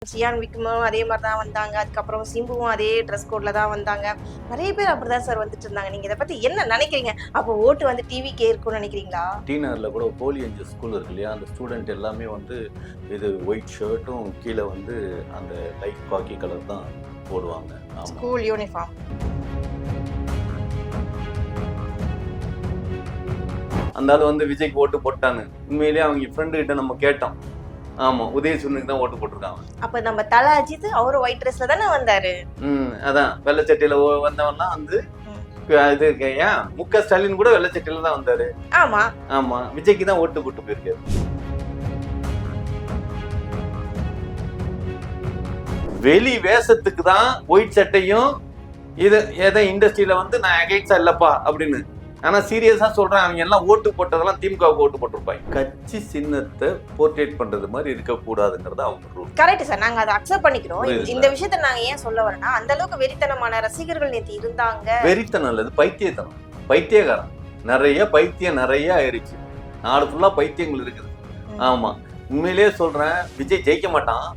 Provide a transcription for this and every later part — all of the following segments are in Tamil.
சியான் விக்ரமும் அதே மாதிரி தான் வந்தாங்க. அதுக்கப்புறம் சிம்புவும் அதே ட்ரெஸ் கோட்ல தான் வந்தாங்க. நிறைய பேர் அப்படிதான் சார் வந்துட்டு இருந்தாங்க. நீங்க இதை பத்தி என்ன நினைக்கிறீங்க? அப்போ ஓட்டு வந்து டிவிக்கே இருக்கும்னு நினைக்கிறீங்களா? டீனர்ல கூட ஹோலி ஏஞ்சல் ஸ்கூல் இருக்கு இல்லையா, அந்த ஸ்டூடெண்ட் எல்லாமே வந்து இது ஒயிட் ஷர்ட்டும் கீழே வந்து அந்த லைட் காக்கி கலர் தான் போடுவாங்க. School uniform. அந்த ஆள் வந்து விஜய்க்கு ஓட்டு போட்டாங்க. உண்மையிலேயே அவங்க ஃப்ரெண்டு கிட்ட நம்ம கேட்டோம். ஆமா, உதயசூரனுக்கு தான் ஓட்டு போட்டிருக்காங்க. அப்ப நம்ம தல அஜித் அவரு ஒயிட் ட்ரெஸ்ல தானே வந்தாரு. அதான் வெள்ளச்சட்டையில வந்தவன்லாம் வந்து இது ஏன் முக ஸ்டாலின் கூட வெள்ளச்சட்டையில தான் வந்தாரு. ஆமா ஆமா, விஜய்க்கு தான் ஓட்டு போட்டு போயிருக்காரு. வெளி வேஷத்துக்கு தான் ஒயிட் சட்டையும் இது ஏதோ இண்டஸ்ட்ரியில வந்து நான் அகைன்ஸ்டா இல்லப்பா அப்படின்னு. ஆனா சீரியஸா சொல்றேன், அவங்க எல்லாம் ஓட்டு போட்டதெல்லாம் திமுக ஓட்டு போட்டிருப்பாங்க. கட்சி சின்னத்தை போர்ட்ரேட் பண்றது மாதிரி இருக்க கூடாதுங்கிறது அவங்க ரூல். கரெக்ட் சார், நாங்க அதை அக்செப்ட் பண்ணிக்கிறோம். இந்த விஷயத்த நாங்க ஏன் சொல்ல வரேன்னா, அந்த அளவுக்கு வெறித்தனமான ரசிகர்கள் நேத்து இருந்தாங்க. வெறித்தனம் இல்ல, பைத்தியத்தனம், பைத்தியகாரம். நிறைய ஆயிடுச்சு. நாடு ஃபுல்லா பைத்தியங்கள் இருக்குது. ஆமா, உண்மையிலேயே சொல்றேன், விஜய் ஜெயிக்க மாட்டான்.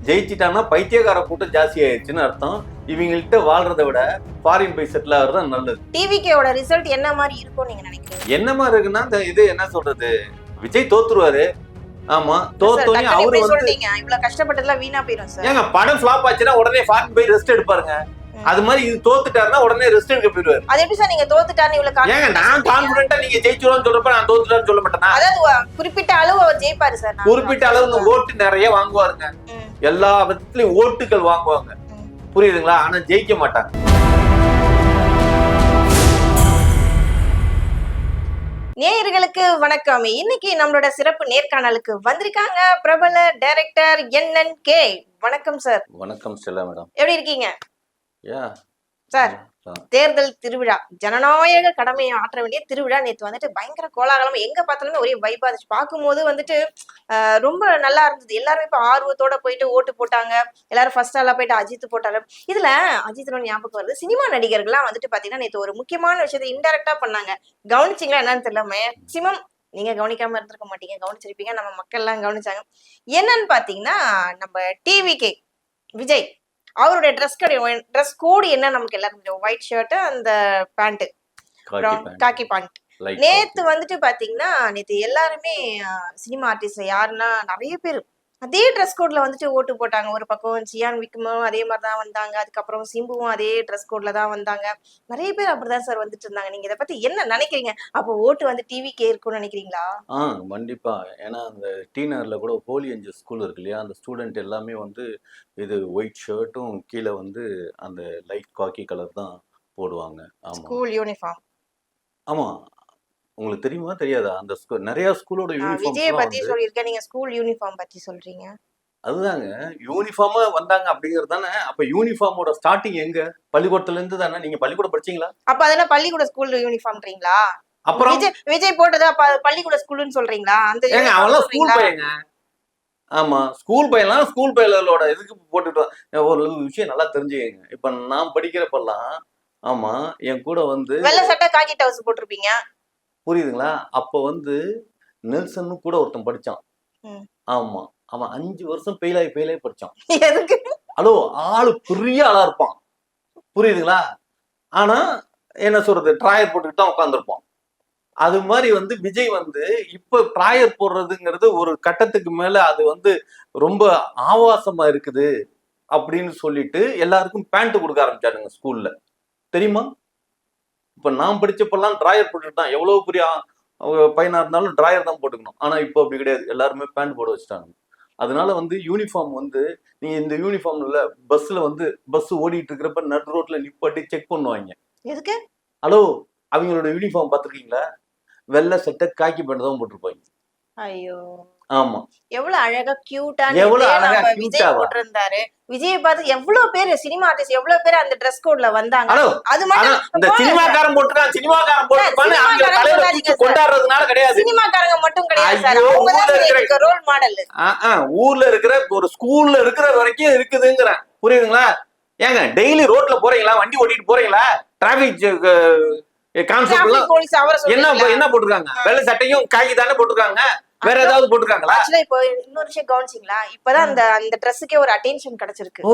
ஜெயிச்சிட்டான்னா பைத்தியக்கார கூட்டம் ஜாஸ்தி ஆயிடுச்சுன்னு அர்த்தம். இவங்கள்ட்ட வாழ்றதை விட ஃபாரின் போய் செட்டில் ஆகுறது நல்லது. டிவிகேவோட ரிசல்ட் என்ன மாதிரி இருக்கும் நீங்க நினைக்கிறீங்க? என்ன மாதிரி இருக்குன்னா, இந்த இது என்ன சொல்றது, விஜய் தோத்துருவாரு. ஆமா, தோத்தோனே அவரு வந்து இவ்வளவு கஷ்டப்பட்டதெல்லாம் வீணா போயிடும் சார். ஏங்க, படம் ஃபிளாப் ஆச்சுன்னா உடனே ஃபாரின் போய் ரெஸ்ட் எடுப்பாருங்க. அது மாதிரி இது தோத்துட்டாருன்னா உடனே ரெஸ்ட் எடுக்க போயிடுவாரு. அது எப்படி சார் நீங்க தோத்துட்டாருன்னு இவ்வளவு ஏங்க, நான் கான்ஃபிடென்ட்டா நீங்க ஜெயிச்சுருவான்னு சொல்றப்ப நான் தோத்துட்டான்னு சொல்ல மாட்டேனா? அதாவது குறிப்பிட்ட அளவு அவர் ஜெயிப்பாரு சார். குறிப்பிட்ட அளவு ஓட்டு நிறைய வாங்குவாருங்க. எல்லா விதத்திலயும் ஓட்டுகள் வாங்குவாங்க, புரியுதுங்களா? ஆனா ஜெயிக்க மாட்டாங்க. நேயர்களுக்கு வணக்கம். இன்னைக்கு நம்மளோட சிறப்பு நேர்காணலுக்கு வந்திருக்காங்க பிரபல டைரக்டர் NNK. வணக்கம் சார். வணக்கம் ஸ்டெல்லா மேடம், எப்படி இருக்கீங்க? சார், சார், தேர்தல் திருவிழா, ஜனநாயக கடமையை ஆற்ற வேண்டிய திருவிழா நேத்து வந்துட்டு பயங்கர கோலாகலமா எங்க பார்த்தாலுமே ஒரே வைபா இருந்துச்சு. பார்க்கும்போது வந்துட்டு ரொம்ப நல்லா இருந்தது. எல்லாருமே இப்ப ஆர்வத்தோட போயிட்டு ஓட்டு போட்டாங்க. எல்லாரும் ஃபர்ஸ்ட் ஆளா போயிட்டு அஜித் போட்டாரு. இதுல அஜித்தோட ஞாபகம் வருது, சினிமா நடிகர்கள்லாம் வந்துட்டு பாத்தீங்கன்னா நேத்து ஒரு முக்கியமான விஷயத்தை இன்டைரக்டா பண்ணாங்க. கவனிச்சிங்களா என்னன்னு தெரியல, மேக்சிமம் நீங்க கவனிக்காம இருந்திருக்க மாட்டீங்க, கவனிச்சிருப்பீங்க. நம்ம மக்கள் எல்லாம் கவனிச்சாங்க. என்னன்னு பாத்தீங்கன்னா, நம்ம டிவிகே விஜய் அவருடைய ட்ரெஸ் கோடு என்ன நமக்கு எல்லாருக்கும் தெரியும். ஒயிட் ஷர்ட், அந்த பேண்ட் காக்கி பேண்ட். நேத்து வந்துட்டு பாத்தீங்கன்னா, நேத்து எல்லாருமே சினிமா ஆர்டிஸ்ட் யாருன்னா நிறைய பேர் அதே ட்ரெஸ் கோட்ல வந்துட்டு ஓட்டு போட்டாங்க. ஒரு பக்கம் சியான் விக்ரமும் அதே மாதிரிதான் வந்தாங்க. அதுக்கப்புறம் சிம்புவும் அதே ட்ரெஸ் கோட்ல தான் வந்தாங்க. நிறைய பேர் அப்படிதான் சார் வந்துட்டு இருந்தாங்க. நீங்க இதை பத்தி என்ன நினைக்கிறீங்க? அப்போ ஓட்டு வந்து டிவிக்கே இருக்கும்னு நினைக்கிறீங்களா? கண்டிப்பா. ஏன்னா அந்த டீனர்ல கூட ஹோலி ஏஞ்சல் ஸ்கூல் இருக்கு இல்லையா, அந்த ஸ்டூடெண்ட் எல்லாமே வந்து இது ஒயிட் ஷர்ட்டும் கீழே வந்து அந்த லைட் காக்கி கலர் தான் போடுவாங்க. ஆமா, ஸ்கூல் யூனிஃபார்ம். ஆமா. உங்களுக்கு தெரியுமா தெரியாதா? அந்த நிறைய ஸ்கூலோட யூனிஃபார்ம் விஜய் பத்தி சொல்லிருக்கேன், நீங்க ஸ்கூல் யூனிஃபார்ம் பத்தி சொல்றீங்க. அதுதாங்க, யூனிஃபார்மா வந்தாங்க அப்படிங்கிறது தானே. அப்ப யூனிஃபார்மோட ஸ்டார்டிங் எங்க? பள்ளிக்கூடத்துல இருந்து தானே. நீங்க பள்ளிக்கூடம் படிச்சீங்களா? அப்ப அதெல்லாம் பள்ளிக்கூட ஸ்கூல் யூனிஃபார்ம்ன்றீங்களா? அப்புறம் விஜய் போட்டதா பள்ளிக்கூட ஸ்கூல்னு சொல்றீங்களா? அந்த ஏங்க, அவெல்லாம் ஸ்கூல் பையங்க. ஆமா, ஸ்கூல் பையன்லாம் ஸ்கூல் பையனோட இதுக்கு போட்டுட்டு ஒரு விஷயம் நல்லா தெரிஞ்சுக்கங்க. இப்ப நான் படிக்கிறப்பெல்லாம், ஆமா, என் கூட வந்து வெள்ளை சட்டை காக்கி டவுஸ் போட்டிருப்பீங்க, புரியுதுங்களா? அப்ப வந்து நெல்சன் கூட ஒருத்தன் படிச்சான். ஆமா, அவன் 5 வருஷம் பெயிலாய் படிச்சான். எதுக்கு? ஹலோ, ஆளு பெரிய ஆளா இருப்பான், புரியுதுங்களா? ஆனா என்ன சொல்றது, ட்ராயர் போட்டுக்கிட்டு தான் உட்காந்துருப்பான். அது மாதிரி வந்து விஜய் வந்து இப்ப ட்ராயர் போடுறதுங்கிறது ஒரு கட்டத்துக்கு மேல அது வந்து ரொம்ப ஆபாசமா இருக்குது அப்படின்னு சொல்லிட்டு எல்லாருக்கும் பேண்ட் கொடுக்க ஆரம்பிச்சாருங்க ஸ்கூல்ல, தெரியுமா? இப்ப நான் படிச்சப்பெல்லாம் டிராயர் போட்டுட்டு தான், எவ்வளவு பெரிய பையனா இருந்தாலும் டிராயர் தான் போட்டுக்கணும். ஆனா இப்போ அப்படி கிடையாது, எல்லாருமே பேண்ட் போட வச்சுட்டாங்க. அதனால வந்து யூனிஃபார்ம் வந்து நீங்க இந்த யூனிஃபார்ம்ல பஸ்ல வந்து பஸ் ஓடிட்டு இருக்கிறப்ப நடு ரோட்ல நிப்பாட்டி செக் பண்ணுவாங்க. எதுக்கு? ஹலோ, அவங்களோட யூனிஃபார்ம் பாத்துருக்கீங்களா? வெள்ளை சட்டை காக்கி பேண்ட் தான் போட்டிருப்பாங்க. ஐயோ, ஆமா, எவ்வளவு அழகா கியூட்டா விஜய் போட்டிருந்தாரு. விஜய் பார்த்து எவ்வளவு பேர் சினிமா ஆர்டிஸ்ட் எவ்வளவு பேர் அந்த ட்ரெஸ் கோட்ல வந்தாங்க. அது மட்டும் இந்த சினிமாக்காரன் போட்டுறான், சினிமாக்காரன் போட்டுறான்னு அவங்க தலையில தூக்கி கொண்டாடுறதுனால கிடையாது. சினிமாக்காரங்க மட்டும் கிடையாது சார், அவங்க தான் ரோல் மாடல். ஊர்ல இருக்கிற ஒரு ஸ்கூல்ல இருக்கிற வரைக்கும் இருக்குதுங்கறேன், புரியுதுங்களா? ஏங்க, டெய்லி ரோட்ல போறீங்களா, வண்டி ஓட்டிட்டு போறீங்களா, டிராபிக் கான்ஸ்டபிள் என்ன போட்டுருக்காங்க? வெள்ளை சட்டையும் காக்கி தானே போட்டுருக்காங்க. வேற ஏதாவது போட்டிருக்காங்களா? ஆக்சுவலா இப்போ இன்னொரு விஷயம் கவனிச்சிங்களா, இப்பதான் அந்த அந்த ட்ரெஸ்ஸுக்கே ஒரு அட்டென்ஷன் கிடைச்சிருக்கு. ஓ.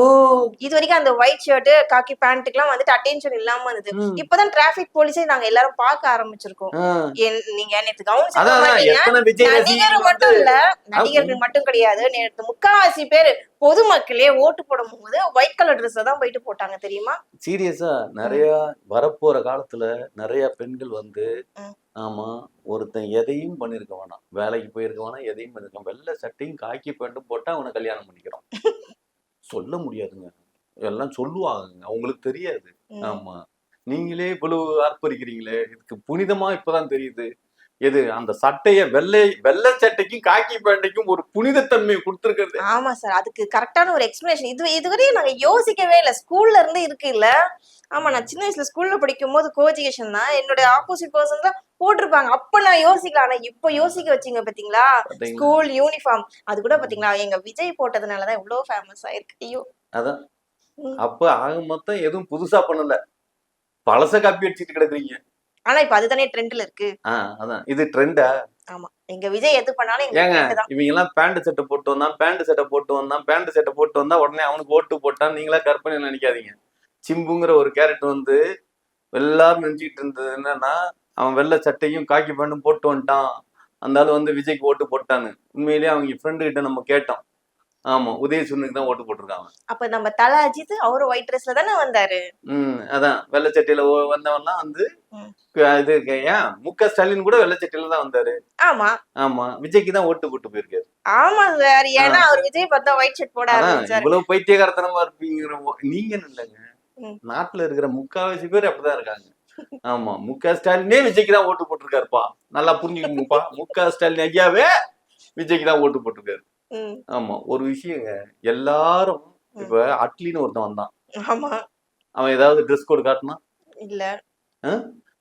இது வரைக்கும் அந்த ஒயிட் ஷர்ட் காக்கி பேண்ட்டுக்குலாம் வந்துட்டு அட்டென்ஷன் இல்லாம இருந்தது. ம். இப்பதான் டிராபிக் போலீஸே நாங்க எல்லாரும் பார்க்க ஆரம்பிச்சிருக்கோம். ஆ. நீங்க நேத்து கவனிச்சிருக்க அதான் மாட்டீங்க. எத்தனை விஜய் நடிகர் ரசிகர்கள் மட்டும் வந்து இல்ல, நடிகர்கள் மட்டும் கிடையாது. நேத்து முக்காவாசி பேரு பொதுமக்களே ஓட்டு போடும்போது ஒயிட் கலர் ட்ரெஸ் தான் போயிட்டு போட்டாங்க தெரியுமா? சீரியஸா நிறைய வரப்போற காலத்துல நிறைய பெண்கள் வந்து ம். ஆமா ஒருத்தன் எதையும் பண்ணிருக்க வேணாம், வேலைக்கு போயிருக்க வேணாம், எதையும் பண்ணிருக்க, வெள்ளை சட்டையும் காக்கி பேண்ட்டும் போட்டா அவனை கல்யாணம் பண்ணிக்கிறான். சொல்ல முடியாதுங்க, எல்லாம் சொல்லுவாங்க, அவங்களுக்கு தெரியாது. ம். ஆமா, நீங்களே இவ்வளவு ஆர்ப்பரிக்கிறீங்களே, இதுக்கு புனிதமா இப்பதான் தெரியுது. எது அந்த சட்டைய வெள்ளை சட்டைக்கும் காக்கி பேண்டைக்கும் ஒரு புனிதத்தன்மையை கொடுத்திருக்கிறது. ஆமா சார். அதுக்கு கரெக்டான ஒரு எக்ஸ்பிளனேஷன் இதுவரையும் நாங்க யோசிக்கவே இல்ல. ஸ்கூல்ல இருந்து இருக்கு இல்ல. ஆமா, நான் சின்ன வயசுல ஸ்கூல்ல படிக்கும்போது கோஎஜுகேஷன் தான். என்னோட ஆப்போசிட் பர்சன் தான் போட்டிருப்பாங்க. அப்ப நான் யோசிக்கல. ஆனா இப்ப யோசிக்க வச்சீங்க பாத்தீங்களா? பாத்தீங்களா? ஸ்கூல் யூனிஃபார்ம் அது கூட பாத்தீங்களா, எங்க விஜய் போட்டதுனாலதான் இவ்வளவு ஃபேமஸ் ஆயிருக்கு. ஐயோ. அதான் ம். அப்ப ஆக மொத்தம் எதுவும் புதுசா பண்ணல, பழச காப்பி அடிச்சிட்டு கிடக்குறீங்க. ஆனா இப்ப அதுதானே ட்ரெண்ட்ல இருக்கு. அதான் இது ட்ரெண்டா? ஆமா, எங்க விஜய் எது பண்ணாலும் எங்க ஏங்க ட்ரெண்ட் தான். இவங்க எல்லாம் பேண்ட் சட்டை போட்டு வந்தான், பேண்ட் சட்டை போட்டு வந்தான், பேண்ட் சட்டை போட்டு வந்தா உடனே அவனுக்கு ஓட்டு போட்டான் நீங்களா கற்பனை நினைக்காதீங்க. சிம்புங்கிற ஒரு கேரக்டர் வந்து எல்லாரும் நினைச்சிட்டு இருந்தது என்னன்னா, அவன் வெள்ளை சட்டையும் காக்கி பேண்டும் போட்டு வந்துட்டான், அந்த ஆளு வந்து விஜய்க்கு ஓட்டு போட்டான்னு. உண்மையிலேயே அவங்க ஃப்ரெண்டு கிட்ட நம்ம கேட்டோம். ஆமா, உதயசூரனுக்கு தான் ஓட்டு போட்டிருக்காங்க. அப்ப நம்ம தல அஜித் அவரு ஒயிட் ட்ரெஸ்ல தானே வந்தாரு. அதான் வெள்ளை சட்டையில வந்தவன்லாம் வந்து ம். இது ஏன் முக ஸ்டாலின் கூட வெள்ளை சட்டையில தான் வந்தாரு. ஆமா ஆமா, விஜய்க்கு தான் ஓட்டு போட்டு போயிருக்காரு. ஆமா சார். ஏன்னா அவர் விஜய் பார்த்தா ஒயிட் ஷர்ட் போட அதான் ஆரம்பிச்சாரு. இவ்வளவு பைத்தியகாரத்தனமா இருப்பீங்கிற நீங்கன்னு இல்லைங்க, ம். நாட்டுல இருக்கிற முக்காவாசி பேர் அப்படிதான் இருக்காங்க. ஆமா, முக ஸ்டாலினே விஜய்க்கு தான் ஓட்டு போட்டிருக்காருப்பா, நல்லா புரிஞ்சுக்கோங்கப்பா. முக ஸ்டாலின் ஐயாவே விஜய்க்கு தான் ஓட்டு போட்டிருக்காரு. ம். ஆமா, ஒரு விஷயங்க, எல்லாரும் இப்ப அட்லின்னு ஒருத்தன் வந்தான், ஆமா. அவன் ஏதாவது ட்ரெஸ் கோட் காட்டினா? இல்ல.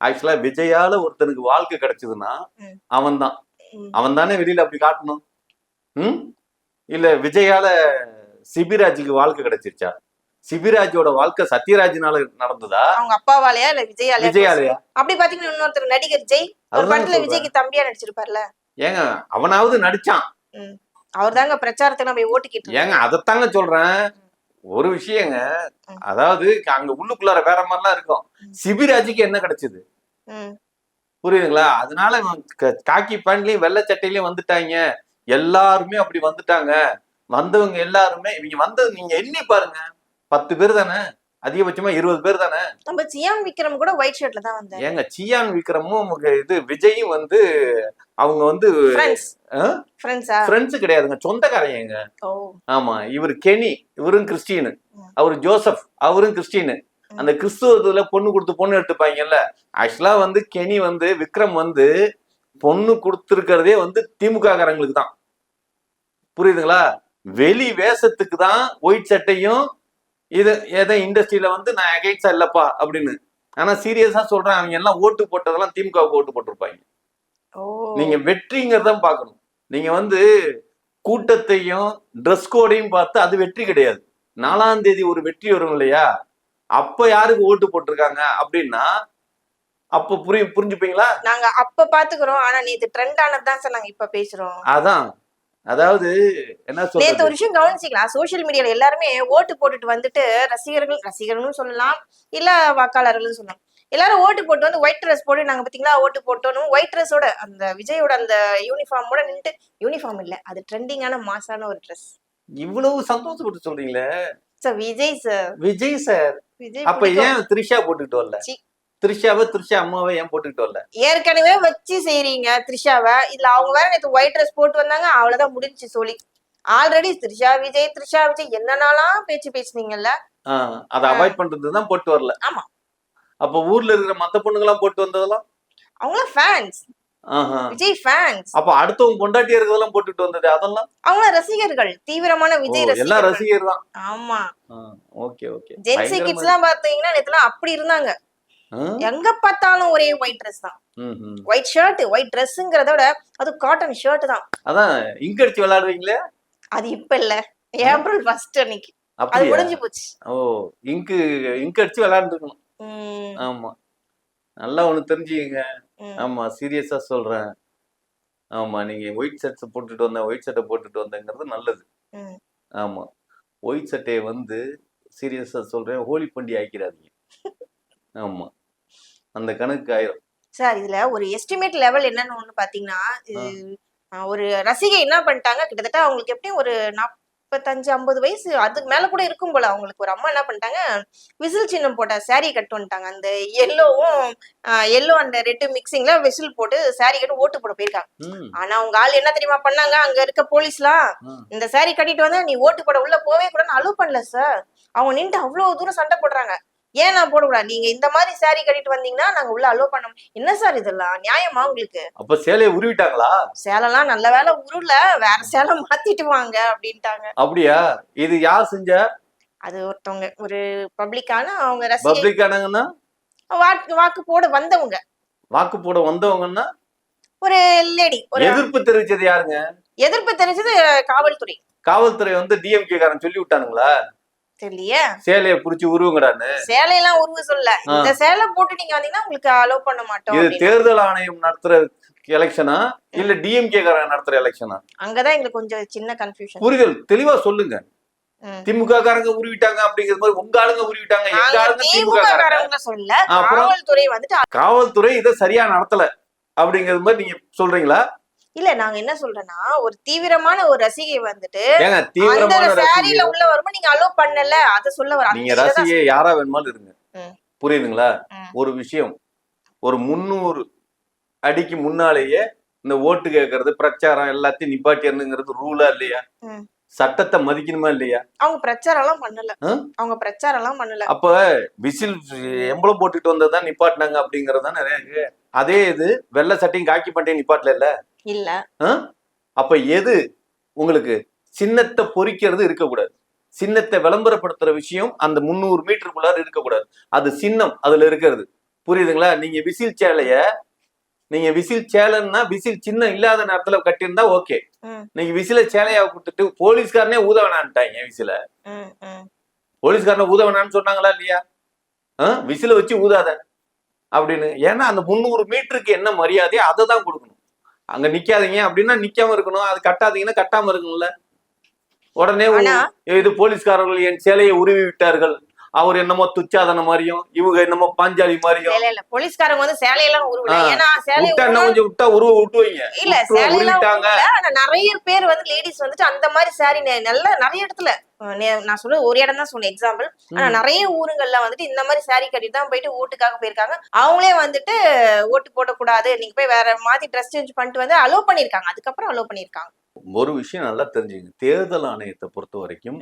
ஆக்சுவலா விஜயால ஒருத்தனுக்கு வாழ்க்கை கிடைச்சதுன்னா ம். அவன் தான். ம். அவன் தானே வெளியில அப்படி காட்டணும். இல்ல விஜயால சிபிராஜுக்கு வாழ்க்கை கிடைச்சிருச்சா? சிபிராஜோட வாழ்க்கை சத்யராஜ்னால நடந்ததா, அவங்க அப்பாவாலயா இல்ல விஜயாலயா? விஜயாலயா? அப்படி பாத்தீங்கன்னா இன்னொருத்தர் நடிகர் ஜெய் ஒரு அதுதான் படத்துல சொல்றேன். விஜய்க்கு தம்பியா நடிச்சிருப்பார்ல. ஏங்க அவனாவது நடிச்சான். அவர் தாங்க பிரச்சாரத்தை நம்ம ஓட்டிக்கிட்டு ஏங்க அதத்தாங்க சொல்றேன். ஒரு விஷயங்க, அதாவது அங்க உள்ளுக்குள்ளார வேற மாதிரிலாம் இருக்கும். சிபிராஜுக்கு என்ன கிடைச்சது புரியுதுங்களா? அதனால காக்கி பேண்ட்லயும் வெள்ளை சட்டையிலயும் வந்துட்டாங்க, எல்லாருமே அப்படி வந்துட்டாங்க. வந்தவங்க எல்லாருமே இவங்க வந்தது நீங்க எண்ணி பாருங்க, 10 பேர் தானே, அதிகபட்சமா 20 பேர் தானே. நம்ம சியான் விக்ரம் கூட ஒயிட் ஷர்ட்ல தான் வந்தாரு. ஏங்க சியான் விக்ரமும் இது விஜயும் வந்து அவங்க வந்து ஃப்ரெண்ட்ஸ் கிடையாதுங்க, சொந்தக்காரங்க. ஆமா, இவர் கெனி, இவரும் கிறிஸ்டின், அவரு ஜோசப், அவரும் கிறிஸ்டின். அந்த கிறிஸ்துவத்துல பொண்ணு கொடுத்து பொண்ணு எடுத்துப்பாங்கல்ல, ஆக்சுவலா வந்து கெனி வந்து விக்ரம் வந்து பொண்ணு கொடுத்துருக்கிறதே வந்து திமுக காரங்களுக்கு தான். புரியுதுங்களா? வெளி வேஷத்துக்கு தான் ஒயிட் சட்டையும் இது ஏதோ இண்டஸ்ட்ரியில வந்து நான் அகைன்ஸ்டா இல்லப்பா அப்படின்னு. ஆனா சீரியஸா சொல்றேன், அவங்க எல்லாம் ஓட்டு போட்டதெல்லாம் திமுகவுக்கு ஓட்டு போட்டிருப்பாங்க. நீங்க வெற்றிங்கிறத பாக்கணும். நீங்க வந்து கூட்டத்தையும் ட்ரெஸ் கோடையும் பார்த்து அது வெற்றி கிடையாது. 4ஆம் தேதி ஒரு வெற்றி வரும் இல்லையா, அப்ப யாருக்கு ஓட்டு போட்டிருக்காங்க அப்படின்னா அப்ப புரிஞ்சுப்பீங்களா? நாங்க அப்ப பாத்துக்கிறோம். ஆனா நேத்து ட்ரெண்ட் ஆனதுதான் சார் நாங்க இப்ப பேசுறோம். அதான், அதாவது என்ன சொல்றது, நேத்து ஒரு விஷயம் கவனிச்சிக்கலாம். சோசியல் மீடியால எல்லாருமே ஓட்டு போட்டுட்டு வந்துட்டு ரசிகர்கள் சொல்லலாம், இல்ல வாக்காளர்கள் சொல்லலாம், எல்லாரும் ஓட்டு போட்டு வந்து ஒயிட் ட்ரெஸ் போட்டு நாங்க பாத்தீங்களா ஓட்டு போட்டோம். ஒயிட் ட்ரெஸ்ஸோட அந்த விஜயோட அந்த யூனிஃபார்மோட நின்னுட்டு, யூனிஃபார்ம் இல்ல அது ட்ரெண்டிங்கான மாசான ஒரு ட்ரெஸ். இவ்வளவு சந்தோஷப்பட்டு சொல்றீங்களே. Sir Vijay sir, Vijay sir Vijay அப்ப ஏன் த்ரிஷா போட்டுக்கிட்டு வரல? த்ரிஷா அம்மாவை ஏன் போட்டுக்கிட்டு வரல? ஏற்கனவே வச்சு செய்றீங்க த்ரிஷாவை, இதுல அவங்க வேற நேத்து ஒயிட் ட்ரெஸ் போட்டு வந்தாங்க, அவ்வளவுதான் முடிஞ்சு சொல்லி. ஆல்ரெடி த்ரிஷா விஜய் என்னன்னாலாம் பேச்சு பேசுனீங்கல்ல, அதை அவாய்ட் பண்றதுதான் போட்டு வரல. ஆமா. அப்ப ஊர்ல இருக்கிற மத்த பொண்ணுங்கெல்லாம் போட்டு வந்ததெல்லாம் அவங்கள ஃபேன்ஸ், விஜய் ஃபேன்ஸ். அப்ப அடுத்தவங்க பொண்டாட்டி இருக்கிறதெல்லாம் போட்டுட்டு வந்தது அதெல்லாம் அவங்க ரசிகர்கள், தீவிரமான விஜய் ரசிகர்கள். எல்லாம் ரசிகர் தான். ஆமா. Okay okay. ஜென்சி கிட்ஸ் எல்லாம் பாத்தீங்கன்னா நேத்துலாம் அப்படி இருந்தாங்க. எங்க பார்த்தாலும் ஒரே ஒயிட் ட்ரெஸ் தான், ஒயிட் ஷர்ட் ஒயிட் ட்ரெஸ்ங்கிறத விட அது காட்டன் ஷர்ட் தான். அதான் இங்க் அடிச்சு விளையாடுவீங்களே, அது இப்ப இல்ல, ஏப்ரல் 1 அன்னைக்கு அது முடிஞ்சு போச்சு. இங்க் அடிச்சு விளையாண்டுருக்கணும். ஆமா, நல்லா ஒண்ணு தெரிஞ்சுக்கங்க. ஆமா, சீரியஸா சொல்றேன். ஆமா, நீங்க ஒயிட் ஷர்ட்ஸ் போட்டுட்டு வந்தேன், ஒயிட் ஷர்ட்டை போட்டுட்டு வந்தேங்கிறது நல்லது. ம். ஆமா, ஒயிட் சட்டையை வந்து சீரியஸா சொல்றேன், ஹோலி பண்டி ஆக்கிடாதீங்க. ஆமா, அந்த கணக்கு ஆயிரும். சார் இதுல ஒரு எஸ்டிமேட் லெவல் என்னன்னு ஒண்ணு பாத்தீங்கன்னா, ஆ, ஒரு ரசிகை என்ன பண்ணிட்டாங்க, கிட்டத்தட்ட அவங்களுக்கு எப்படியும் ஒரு 45, 50 வயசு அதுக்கு மேல கூட இருக்கும் போல. அவங்களுக்கு ஒரு அம்மா என்ன பண்ணிட்டாங்க, விசில் சின்னம் போட்ட சாரி கட்டு வந்துட்டாங்க. அந்த எல்லோவும் எல்லோ அண்ட் ரெட் மிக்சிங்ல விசில் போட்டு சாரி கட்டு ஓட்டு போட போயிருக்காங்க. ம், ஆனா உங்க ஆள் என்ன தெரியுமா பண்ணாங்க, அங்க இருக்க போலீஸ்லாம் ஆ. இந்த சாரி கட்டிட்டு வந்தா நீ ஓட்டு போட உள்ள போவே கூடாதுன்னு அலோவ் பண்ணல சார். அவங்க நின்று அவ்வளவு தூரம் சண்டை போடுறாங்க. ஏன் நான் போடக்கூடாது, நீங்க இந்த மாதிரி சாரி கட்டிட்டு வந்தீங்கன்னா நாங்க உள்ள அலோவ் பண்ண என்ன சார் இதெல்லாம் நியாயமா உங்களுக்கு? அப்ப சேலையை உருவிட்டாங்களா? சேலைலாம் நல்ல வேலை உருள, வேற சேலை மாத்திட்டு வாங்க அப்படின்ட்டாங்க. அப்படியா? இது யார் செஞ்சா? அது ஒருத்தவங்க ஒரு பப்ளிக்கான அவங்க ரசிகை, பப்ளிக் ஆனங்கன்னா வாக்கு வாக்கு போட வந்தவங்க, வாக்கு போட வந்தவங்கன்னா ஒரு லேடி, ஒரு எதிர்ப்பு தெரிவிச்சது யாருங்க? எதிர்ப்பு தெரிஞ்சது காவல்துறை. காவல்துறை வந்து டிஎம்கே காரன் சொல்லி விட்டானுங்களா தெரியலையே, சேலையை புடிச்சு உருவுங்கடான்னு? சேலையெல்லாம் உருவ சொல்ல, ஆ. இந்த சேலை போட்டு நீங்க வந்தீங்கன்னா உங்களுக்கு அலோவ் பண்ண மாட்டோம் இது அப்படின்னு. தேர்தல் ஆணையம் நடத்துற எலெக்ஷனா இல்ல டிஎம்கே காரன் நடத்துற எலெக்ஷனா? அங்கதான் எங்களுக்கு கொஞ்சம் சின்ன கன்ஃபியூஷன். புரிதல் தெளிவா சொல்லுங்க. திமுக காரங்க உருவிட்டாங்க அப்படிங்கிற மாதிரி உங்க ஆளுங்க உருவிட்டாங்க, எங்க ஆளுங்க திமுக காரங்க. காரங்க சொல்ல, அப்புறம் காவல்துறை வந்துட்டு காவல்துறை இதை சரியா நடத்தல அப்படிங்கிறது மாதிரி நீங்க சொல்றீங்களா? இல்ல நாங்க என்ன சொல்றேன்னா, ஒரு தீவிரமான ஒரு ரசிகை வந்துட்டு ஏங்க அந்த தீவிரமான ரசிகை, சாரியில உள்ள வரும்போது நீங்க அலோவ் பண்ணல, அத சொல்ல வர நீங்க ரசிகை யாரா வேணுமாலும் இருங்க, ம். புரியுதுங்களா? ம். ஒரு விஷயம், ஒரு 300 அடிக்கு முன்னாலேயே இந்த ஓட்டு கேட்கறது பிரச்சாரம் எல்லாத்தையும் நிப்பாட்டியணுங்கிறது ரூலா இல்லையா? ம். சட்டத்தை மதிக்கணுமா இல்லையா? அவங்க பிரச்சாரம் எல்லாம் பண்ணல, ஆ? அவங்க பிரச்சாரம் எல்லாம் பண்ணல. அப்ப விசில் எம்பளம் போட்டுட்டு வந்ததுதான் நிப்பாட்டினாங்க அப்படிங்கறது தான் நிறைய இருக்கு. அதே இது வெள்ளை சட்டையும் காக்கி பண்டையும் நிப்பாட்டல இல்ல. இல்ல அப்ப எது உங்களுக்கு சின்னத்தை பொறிக்கிறது இருக்கக்கூடாது, சின்னத்தை விளம்பரப்படுத்துற விஷயம் அந்த 300 மீட்டருக்குள்ளார இருக்கக்கூடாது. அது சின்னம் அதுல இருக்கிறது, புரியுதுங்களா? நீங்க விசில் சேலைன்னா விசில் சின்னம் இல்லாத நேரத்துல கட்டியிருந்தா ஓகே. நீங்க விசில சேலையா கொடுத்துட்டு போலீஸ்காரனே ஊத வேணான்ட்டாங்க. விசில போலீஸ்காரனை ஊத வேணான்னு சொன்னாங்களா இல்லையா? விசில வச்சு ஊதாத அப்படின்னு. ஏன்னா அந்த 300 மீட்டருக்கு என்ன மரியாதையோ அதை தான் கொடுக்கணும். அங்க நிக்காதீங்க அப்படின்னா நிக்காம இருக்கணும், அது கட்டாதீங்கன்னா கட்டாம இருக்கணும்ல. உடனே இது போலீஸ்காரர்கள் என் சேலையை உருவி விட்டார்கள், அவர் என்னமோ துச்சாதன மாதிரியும் இவங்க என்னமோ பாஞ்சாலி மாதிரியும். இல்ல சேலையெல்லாம் உருவல, ஏன்னா சேலை கொஞ்சம் விட்டா உருவ விட்டுவீங்க. இல்ல சேலையெல்லாம் ஆனா நிறைய பேர் வந்து லேடிஸ் வந்துட்டு அந்த மாதிரி சாரி நல்லா நிறைய இடத்துல, நான் சொல்ல ஒரு இடம் தான் சொன்னேன் எக்ஸாம்பிள். ஆனா நிறைய ஊருங்கள்ல வந்துட்டு இந்த மாதிரி சாரி கட்டிட்டு தான் போயிட்டு ஓட்டுக்காக போயிருக்காங்க. அவங்களே வந்துட்டு ஓட்டு போடக்கூடாது, நீங்க போய் வேற மாதிரி ட்ரெஸ் சேஞ்ச் பண்ணிட்டு வந்து அலோவ் பண்ணிருக்காங்க, அதுக்கப்புறம் அலோவ் பண்ணிருக்காங்க. ஒரு விஷயம் நல்லா தெரிஞ்சுங்க, தேர்தல் ஆணையத்தை பொறுத்த வரைக்கும்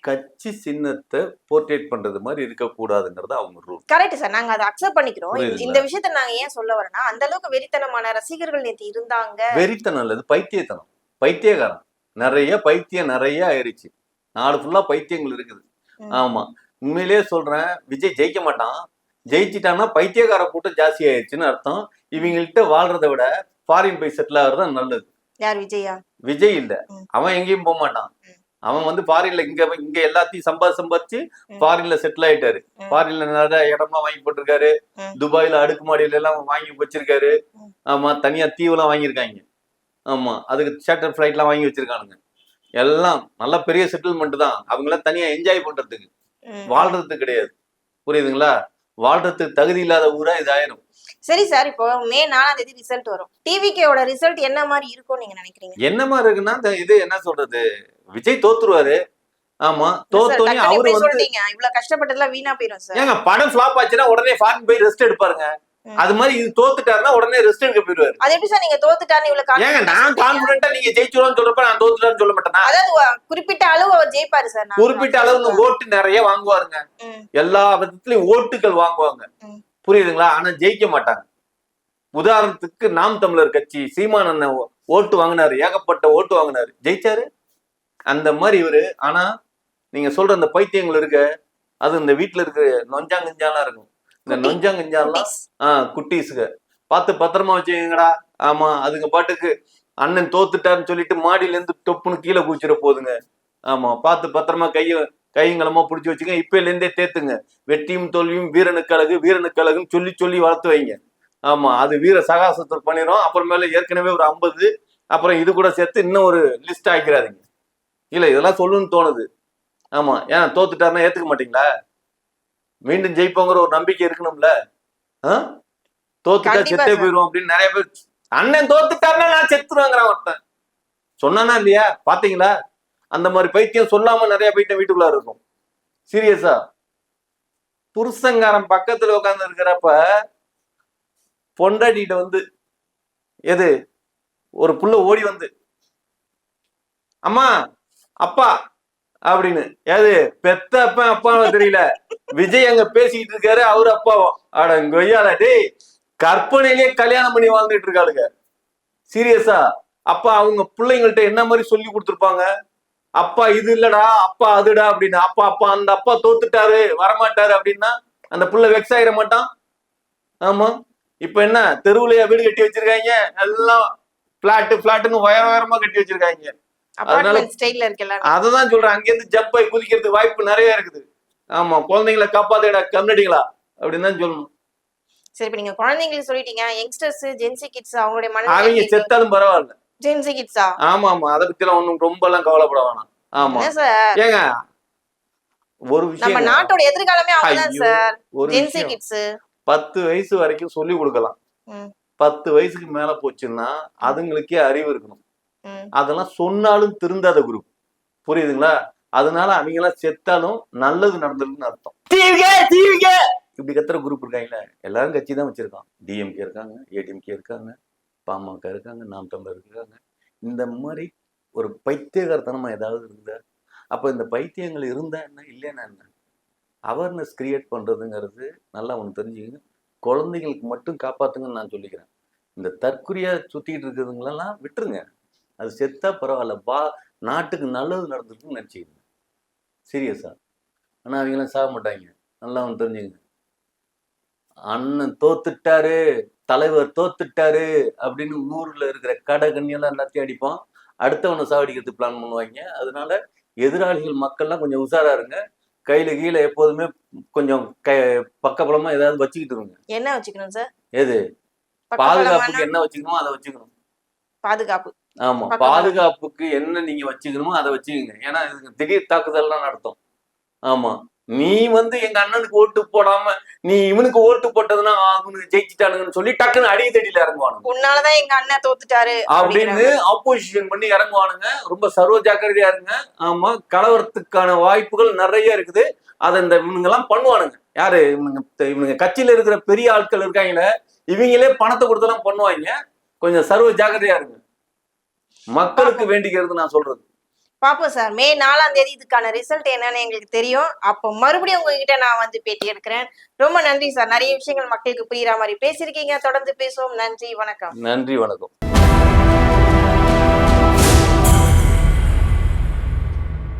கட்சி சின்னத்தை போர்ட்ரேட் பண்றது மாதிரி இருக்கக்கூடாதுங்கிறது அவங்க ரூல். கரெக்ட் சார், நாங்க அதை அக்செப்ட் பண்ணிக்கிறோம். இந்த விஷயத்த நாங்க ஏன் சொல்ல வரேன்னா, அந்த அளவுக்கு வெறித்தனமான ரசிகர்கள் நேத்து இருந்தாங்க. வெறித்தனம் இல்ல, பைத்தியத்தனம், பைத்தியகாரம். நிறைய ஆயிடுச்சு, நாடு ஃபுல்லா பைத்தியங்கள் இருக்குது. ஆமா, உண்மையிலேயே சொல்றேன், விஜய் ஜெயிக்க மாட்டான். ஜெயிச்சிட்டான்னா பைத்தியகார கூட்டம் ஜாஸ்தி ஆயிடுச்சுன்னு அர்த்தம். இவங்கள்ட்ட வாழ்றதை விட ஃபாரின் போய் செட்டில் ஆகுறது நல்லது. யார் விஜயா? விஜய் இல்ல, அவன் எங்கேயும் போக மாட்டான். அவன் வந்து ஃபாரின்ல இங்க எல்லாத்தையும் சம்பாதிச்சு ஃபாரின்ல செட்டில் ஆயிட்டாரு. ஃபாரின்ல நிறைய இடமா வாங்கி போட்டிருக்காரு, துபாயில அடுக்குமாடியில எல்லாம் வாங்கி வச்சிருக்காரு. ஆமா, தனியா தீவெல்லாம் வாங்கியிருக்காங்க. ஆமா, அதுக்கு சேட்டர் ஃபிளைட் எல்லாம் வாங்கி வச்சிருக்கானுங்க. எல்லாம் நல்ல பெரிய செட்டில்மெண்ட் தான். அவங்க எல்லாம் தனியா என்ஜாய் பண்றதுக்கு, வாழ்றதுக்கு கிடையாது. புரியுதுங்களா? வாழ்றதுக்கு தகுதி இல்லாத ஊரா இது ஆயிரும். சரி சார், இப்போ மே 4ஆம் தேதி ரிசல்ட் வரும். டிவிகேவோட ரிசல்ட் என்ன மாதிரி இருக்கும் நீங்க நினைக்கிறீங்க? என்ன மாதிரி இருக்குன்னா, இது என்ன சொல்றது, விஜய் தோத்துருவாரு. ஆமா, தோத்தோனே அவரு வந்து இவ்வளவு கஷ்டப்பட்டதெல்லாம் வீணா போயிடும் சார். ஏங்க படம் ஃபிளாப் ஆச்சுன்னா உடனே ஃபாரின் போய் ரெஸ்ட் எடுப்பாருங்க. அது மாதிரி இது தோத்துட்டாருன்னா உடனே ரெஸ்ட் எடுக்க போயிடுவாரு. அது எப்படி சார் நீங்க தோத்துட்டாருன்னு இவ்வளவு ஏங்க நான் கான்ஃபிடென்ட்டா நீங்க ஜெயிச்சுருவான்னு சொல்றப்ப நான் தோத்துட்டான்னு சொல்ல மாட்டேனா? அதாவது குறிப்பிட்ட அளவு அவர் ஜெயிப்பாரு சார். குறிப்பிட்ட அளவு ஓட்டு நிறைய வாங்குவாருங்க, எல்லா விதத்திலயும் ஓட்டுகள் வாங்குவாங்க, புரியுதுங்களா? ஆனா ஜெயிக்க மாட்டாங்க. உதாரணத்துக்கு நாம் தமிழர் கட்சி சீமான் அண்ணன் ஓட்டு வாங்கினாரு, ஏகப்பட்ட ஓட்டு வாங்கினாரு, ஜெயிச்சாரு. அந்த மாதிரி இவரு. ஆனா நீங்க சொல்ற அந்த பைத்தியங்கள் இருக்க, அது இந்த வீட்டுல இருக்க நொஞ்சாங்கஞ்சாலாம் இருக்கும். இந்த நொஞ்சாங்கஞ்சாலாம் குட்டீஸுங்க பார்த்து பத்திரமா வச்சுக்கங்கடா. ஆமா, அதுங்க பாட்டுக்கு அண்ணன் தோத்துட்டாருன்னு சொல்லிட்டு மாடியில இருந்து தொப்புன்னு கீழே குச்சிட போதுங்க. ஆமா, பார்த்து பத்திரமா கையங்களமா புடிச்சு வச்சுங்க. இப்பல இருந்தே தேத்துங்க. வெற்றியும் தோல்வியும் வீரனுக்கு அழகு, வீரனுக்கு அழகுன்னு சொல்லி வளர்த்து வைங்க. ஆமா, அது வீர சகாசத்தை பண்ணிரும். அப்புறமேல ஏற்கனவே ஒரு 50, அப்புறம் இது கூட சேர்த்து இன்னும் ஒரு லிஸ்ட் ஆக்கிடாதீங்க. இல்ல இதெல்லாம் சொல்லணும்னு தோணுது. ஆமா, ஏன் தோத்துட்டாருன்னா ஏத்துக்க மாட்டீங்களா? மீண்டும் ஜெயிப்போங்கிற ஒரு நம்பிக்கை இருக்கணும்ல. தோத்துட்டா கண்டிப்பா செத்தே சார். போயிரும் அப்படின்னு நிறைய பேர், அண்ணன் தோத்துட்டாருன்னா நான் செத்துருவேங்கிறான் ஒருத்தன். சொன்னானா இல்லையா? பாத்தீங்களா? அந்த மாதிரி பைத்தியம் சொல்லாம நிறைய பைத்தியம் வீட்டுக்குள்ள இருக்கும். சீரியஸா, புருஷங்காரன் பக்கத்துல உட்கார்ந்து இருக்கிறப்ப பொண்டாட்டிட்ட வந்து எது ஒரு புள்ள ஓடி வந்து அம்மா அப்பா அப்படின்னு, ஏது பெத்த அப்பா அப்பாவை தெரியல, விஜய் அங்க பேசிக்கிட்டு இருக்காரு, அவரு அப்பாவும். அட கொய்யால டேய், கற்பனையிலேயே கல்யாணம் பண்ணி வாழ்ந்துட்டு இருக்காளுங்க. சீரியஸா, அப்பா அவங்க பிள்ளைங்கள்ட்ட என்ன மாதிரி சொல்லி கொடுத்துருப்பாங்க? அப்பா இது இல்லடா, அப்பா அதுடா அப்படின்னு. அப்பா அப்பா அந்த அப்பா தோத்துட்டாரு வரமாட்டாரு அப்படின்னா அந்த புள்ள வெக்ஸ் ஆயிட மாட்டான்? ஆமா. இப்ப என்ன தெருவுலயா வீடு கட்டி வச்சிருக்காங்க, எல்லாம் பிளாட்டுன்னு உயரமா கட்டி வச்சிருக்காங்க. அதனால ஸ்டைல்ல இருக்கு எல்லாமே. அததான் சொல்றேன், அங்கிருந்து ஜம்ப் ஆகி குதிக்கிறதுக்கு வாய்ப்பு நிறைய இருக்குது. ஆமா, குழந்தைங்களை காப்பாத்தேடா கம்னடிகளா அப்படின்னு தான் சொல்லணும். சரி, இப்ப நீங்க குழந்தைங்களுக்கு சொல்லிட்டீங்க, யங்ஸ்டர்ஸ், ஜென்சி கிட்ஸ் அவங்களுடைய அவங்க மனநிலை செத்தாலும் பரவாயில்ல. ஜென்சி கிட்ஸா? ஆமா ஆமா, அதை பத்தி எல்லாம் ஒண்ணும் ரொம்ப எல்லாம் கவலைப்பட வேணாம். ஆமா என்ன சார், ஏங்க, ஒரு நம்ம விஷயம், நாட்டோட எதிர்காலமே அவங்கதான் ஐயோ, சார். ஒரு ஜென்சி விஷயம், கிட்ஸ் 10 வயசு வரைக்கும் சொல்லி கொடுக்கலாம். 10 வயசுக்கு மேல போச்சுன்னா அதுங்களுக்கே அறிவு இருக்கணும். அதெல்லாம் சொன்னாலும் திருந்தாத குரூப், புரியுதுங்களா? அதனால அவங்க எல்லாம் செத்தாலும் நல்லது நடந்ததுன்னு அர்த்தம். இப்படி கத்துற குரூப் இருக்காங்களே, எல்லாரும் கட்சி தான் வச்சிருக்கான். டிஎம்கே இருக்காங்க, ஏடிஎம்கே இருக்காங்க, பாமக இருக்காங்க, நாம் தமிழர் இருக்காங்க. இந்த மாதிரி ஒரு பைத்தியகாரத்தனமா ஏதாவது இருந்தா, அப்ப இந்த பைத்தியங்கள் இருந்தா என்ன இல்லைன்னா என்ன, அவேர்னஸ் கிரியேட் பண்றதுங்கிறது நல்லா ஒன்று தெரிஞ்சுக்கங்க. குழந்தைங்களுக்கு மட்டும் காப்பாத்துங்கன்னு நான் சொல்லிக்கிறேன். இந்த தற்குறியா சுத்திட்டு இருக்கிறதுங்களெல்லாம் விட்டுருங்க. அது செத்தா பரவாயில்ல, நாட்டுக்கு நல்லது நடந்திருக்குன்னு நினைச்சுக்கங்க. சீரியஸா. ஆனா அவங்களாம் சாக மாட்டாங்க. நல்லா ஒன்று தெரிஞ்சுக்கங்க. அண்ணன் தோத்துட்டாரு, தலைவர் தோத்துட்டாரு அப்படின்னு ஊர்ல இருக்கிற கடை கண்ணியெல்லாம் எல்லாத்தையும் அடிப்பான். அடுத்தவனை சாவடிக்கிறதுக்கு பிளான் பண்ணுவாங்க. அதனால எதிராளிகள் மக்கள்லாம் கொஞ்சம் உஷாரா இருங்க. கையில கீழே எப்போதுமே கொஞ்சம் பக்கபலமா ஏதாவது வச்சுக்கிட்டு இருங்க. என்ன வச்சுக்கணும் சார்? எது பாதுகாப்புக்கு என்ன வச்சுக்கணுமோ அதை வச்சுக்கணும். பாதுகாப்பு. ஆமா, பாதுகாப்புக்கு என்ன நீங்க வச்சுக்கணுமோ அதை வச்சுக்கோங்க. ஏன்னா இதுக்கு திடீர் தாக்குதல்லாம் நடத்தும். ஆமா, நீ வந்து எங்க அண்ணனுக்கு ஓட்டு போடாம நீ இவனுக்கு ஓட்டு போட்டதுன்னா அவனுக்கு ஜெயிச்சுட்டானுங்கன்னு சொல்லி டக்குன்னு அடி தடியில இறங்குவானுங்க. உன்னாலதான் எங்க அண்ணன் தோத்துட்டாரு அப்படின்னு ஆப்போசிஷன் பண்ணி இறங்குவானுங்க. ரொம்ப சர்வ ஜாக்கிரதையா இருங்க. ஆமா, கலவரத்துக்கான வாய்ப்புகள் நிறைய இருக்குது. அதை இந்த இவனுங்க எல்லாம் பண்ணுவானுங்க. யாரு இவனுங்க கட்சியில இருக்கிற பெரிய ஆட்கள் இருக்காங்களே, இவங்களே பணத்தை கொடுத்தெல்லாம் பண்ணுவாங்க. கொஞ்சம் சர்வ ஜாக்கிரதையா இருங்க. மக்களுக்கு வேண்டிக்கிறது நான் சொல்றது. பாப்போம் சார், மே 4ஆம் தேதி இதுக்கான ரிசல்ட் என்னன்னு எங்களுக்கு தெரியும். அப்போ மறுபடியும் உங்ககிட்ட நான் வந்து பேட்டி எடுக்கிறேன். ரொம்ப நன்றி சார், நிறைய விஷயங்கள் மக்களுக்கு புரியுற மாதிரி பேசியிருக்கீங்க. தொடர்ந்து பேசுவோம். நன்றி, வணக்கம். நன்றி, வணக்கம்.